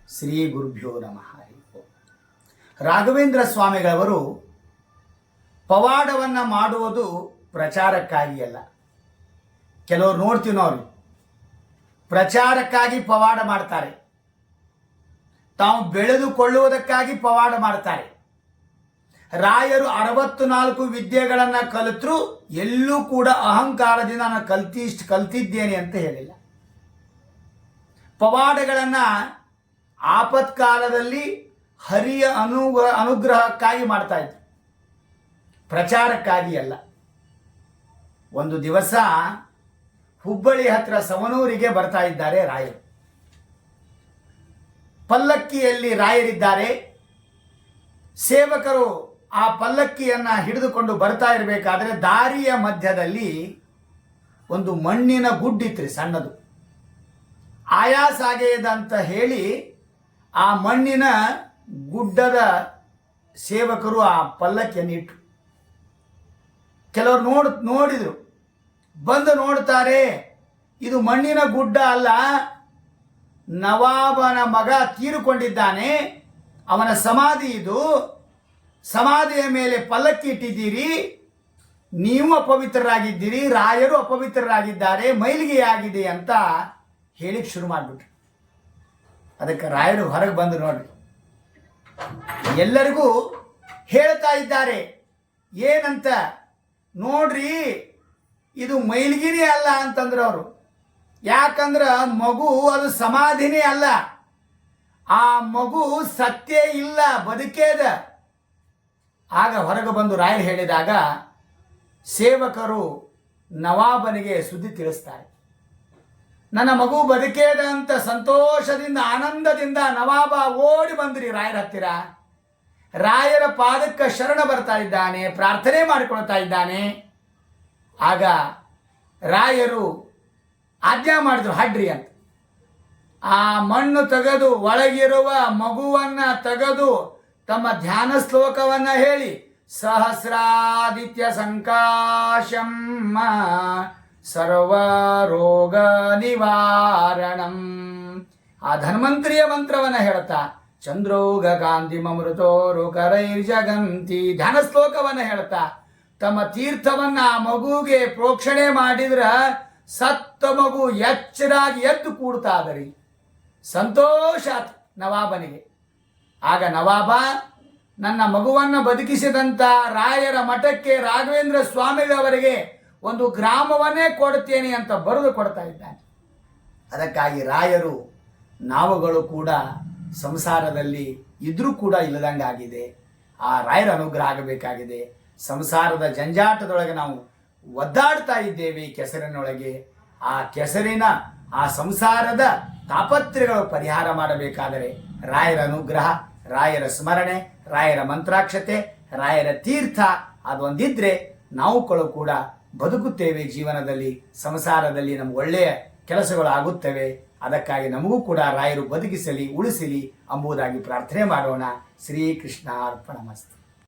ಶ್ರೀ ಗುರುಭ್ಯೋ ನಮಃ. ರಾಘವೇಂದ್ರ ಸ್ವಾಮಿಗಳವರು ಪವಾಡವನ್ನು ಮಾಡುವುದು ಪ್ರಚಾರಕ್ಕಾಗಿ ಅಲ್ಲ. ಕೆಲವರು ನೋಡ್ತೀವಿ ನಾವು, ಪ್ರಚಾರಕ್ಕಾಗಿ ಪವಾಡ ಮಾಡ್ತಾರೆ, ತಾವು ಬೆಳೆದುಕೊಳ್ಳುವುದಕ್ಕಾಗಿ ಪವಾಡ ಮಾಡ್ತಾರೆ. ರಾಯರು 64 ವಿದ್ಯೆಗಳನ್ನು ಕಲಿತರು, ಎಲ್ಲೂ ಕೂಡ ಅಹಂಕಾರದಿಂದ ನಾನು ಕಲ್ತಿದ್ದೇನೆ ಅಂತ ಹೇಳಿಲ್ಲ. ಪವಾಡಗಳನ್ನು ಆಪತ್ಕಾಲದಲ್ಲಿ ಹರಿಯ ಅನುಗ್ರಹಕ್ಕಾಗಿ ಮಾಡ್ತಾ ಇದ್ರು, ಪ್ರಚಾರಕ್ಕಾಗಿ ಅಲ್ಲ. ಒಂದು ದಿವಸ ಹುಬ್ಬಳ್ಳಿ ಹತ್ರ ಸವನೂರಿಗೆ ಬರ್ತಾ ಇದ್ದಾರೆ ರಾಯರು. ಪಲ್ಲಕ್ಕಿಯಲ್ಲಿ ರಾಯರಿದ್ದಾರೆ. ಸೇವಕರು ಆ ಪಲ್ಲಕ್ಕಿಯನ್ನು ಹಿಡಿದುಕೊಂಡು ಬರ್ತಾ ಇರಬೇಕಾದ್ರೆ ದಾರಿಯ ಮಧ್ಯದಲ್ಲಿ ಒಂದು ಮಣ್ಣಿನ ಗುಡ್ಡಿತ್ರಿ, ಸಣ್ಣದು. ಆಯಾಸ ಆಗ್ಯದಂತ ಹೇಳಿ ಆ ಮಣ್ಣಿನ ಗುಡ್ಡದ ಸೇವಕರು ಆ ಪಲ್ಲಕ್ಕಿಯನ್ನು ಇಟ್ಟರು. ಕೆಲವರು ನೋಡಿದರು, ಬಂದು ನೋಡ್ತಾರೆ, ಇದು ಮಣ್ಣಿನ ಗುಡ್ಡ ಅಲ್ಲ, ನವಾಬನ ಮಗ ತೀರಿಕೊಂಡಿದ್ದಾನೆ, ಅವನ ಸಮಾಧಿ ಇದು. ಸಮಾಧಿಯ ಮೇಲೆ ಪಲ್ಲಕ್ಕಿ ಇಟ್ಟಿದ್ದೀರಿ, ನೀವು ಅಪವಿತ್ರರಾಗಿದ್ದೀರಿ, ರಾಯರು ಅಪವಿತ್ರರಾಗಿದ್ದಾರೆ, ಮೈಲಿಗೆಯಾಗಿದೆ ಅಂತ ಹೇಳಿಕ್ಕೆ ಶುರು ಮಾಡಿಬಿಟ್ರು. ಅದಕ್ಕೆ ರಾಯರು ಹೊರಗೆ ಬಂದು ನೋಡ್ರಿ, ಎಲ್ಲರಿಗೂ ಹೇಳ್ತಾ ಇದ್ದಾರೆ ಏನಂತ ನೋಡ್ರಿ, ಇದು ಮೈಲಿಗೆನೇ ಅಲ್ಲ ಅಂತಂದ್ರೆ ಅವರು. ಯಾಕಂದ್ರೆ ಮಗು ಅದು ಸಮಾಧಿನೇ ಅಲ್ಲ, ಆ ಮಗು ಸತ್ಯ ಇಲ್ಲ, ಬದುಕೇದ. ಆಗ ಹೊರಗೆ ಬಂದು ರಾಯರು ಹೇಳಿದಾಗ ಸೇವಕರು ನವಾಬನಿಗೆ ಸುದ್ದಿ ತಿಳಿಸ್ತಾರೆ. ನನ್ನ ಮಗು ಬದುಕೇದ ಅಂತ ಸಂತೋಷದಿಂದ ಆನಂದದಿಂದ ನವಾಬ ಓಡಿ ಬಂದ್ರಿ ರಾಯರ ಹತ್ತಿರ. ರಾಯರ ಪಾದಕ್ಕೆ ಶರಣ ಬರ್ತಾ ಇದ್ದಾನೆ, ಪ್ರಾರ್ಥನೆ ಮಾಡಿಕೊಳ್ತಾ ಇದ್ದಾನೆ. ಆಗ ರಾಯರು ಆಜ್ಞಾ ಮಾಡಿದ್ರು, ಹಡ್ರಿ ಅಂತ. ಆ ಮಣ್ಣು ತೆಗೆದು ಒಳಗಿರುವ ಮಗುವನ್ನ ತೆಗೆದು ತಮ್ಮ ಧ್ಯಾನ ಶ್ಲೋಕವನ್ನ ಹೇಳಿ, ಸಹಸ್ರಾದಿತ್ಯ ಸಂಕಾಶಂ ಸರ್ವರೋಗ ನಿವಾರಣಂ, ಆ ಧನ್ವಂತರಿಯ ಮಂತ್ರವನ್ನ ಹೇಳ್ತಾ, ಚಂದ್ರೋಗ ಕಾಂತಿ ಮಮೃತೋರು ಕರೈರ್ಜಗಂತಿ ಧ್ಯಾನ ಶ್ಲೋಕವನ್ನ ಹೇಳ್ತಾ ತಮ್ಮ ತೀರ್ಥವನ್ನ ಆ ಮಗುಗೆ ಪ್ರೋಕ್ಷಣೆ ಮಾಡಿದ್ರ ಸತ್ತ ಮಗು ಎಚ್ಚರಾಗಿ ಎದ್ದು ಕೂಡ್ತಾದರಿ. ಸಂತೋಷ ನವಾಬನಿಗೆ. ಆಗ ನವಾಬ ನನ್ನ ಮಗುವನ್ನು ಬದುಕಿಸಿದಂಥ ರಾಯರ ಮಠಕ್ಕೆ ರಾಘವೇಂದ್ರ ಸ್ವಾಮಿಗಳವರಿಗೆ ಒಂದು ಗ್ರಾಮವನ್ನೇ ಕೊಡುತ್ತೇನೆ ಅಂತ ಬರೆದು ಕೊಡ್ತಾ ಇದ್ದಾನೆ. ಅದಕ್ಕಾಗಿ ರಾಯರು ನಾವುಗಳು ಕೂಡ ಸಂಸಾರದಲ್ಲಿ ಇದ್ರೂ ಕೂಡ ಇಲ್ಲದಂಗಾಗಿದೆ. ಆ ರಾಯರ ಅನುಗ್ರಹ ಆಗಬೇಕಾಗಿದೆ. ಸಂಸಾರದ ಜಂಜಾಟದೊಳಗೆ ನಾವು ಒದ್ದಾಡ್ತಾ ಇದ್ದೇವೆ, ಕೆಸರಿನೊಳಗೆ. ಆ ಕೆಸರಿನ ಆ ಸಂಸಾರದ ತಾಪತ್ರೆಗಳು ಪರಿಹಾರ ಮಾಡಬೇಕಾದರೆ ರಾಯರ ಅನುಗ್ರಹ, ರಾಯರ ಸ್ಮರಣೆ, ರಾಯರ ಮಂತ್ರಾಕ್ಷತೆ, ರಾಯರ ತೀರ್ಥ ಅದೊಂದಿದ್ರೆ ನಾವುಗಳು ಕೂಡ ಬದುಕುತ್ತೇವೆ. ಜೀವನದಲ್ಲಿ ಸಂಸಾರದಲ್ಲಿ ನಮ್ಗೆ ಒಳ್ಳೆಯ ಕೆಲಸಗಳು ಆಗುತ್ತವೆ. ಅದಕ್ಕಾಗಿ ನಮಗೂ ಕೂಡ ರಾಯರು ಬದುಕಿಸಲಿ, ಉಳಿಸಲಿ ಎಂಬುದಾಗಿ ಪ್ರಾರ್ಥನೆ ಮಾಡೋಣ. ಶ್ರೀಕೃಷ್ಣ ಅರ್ಪಣಮಸ್ತು.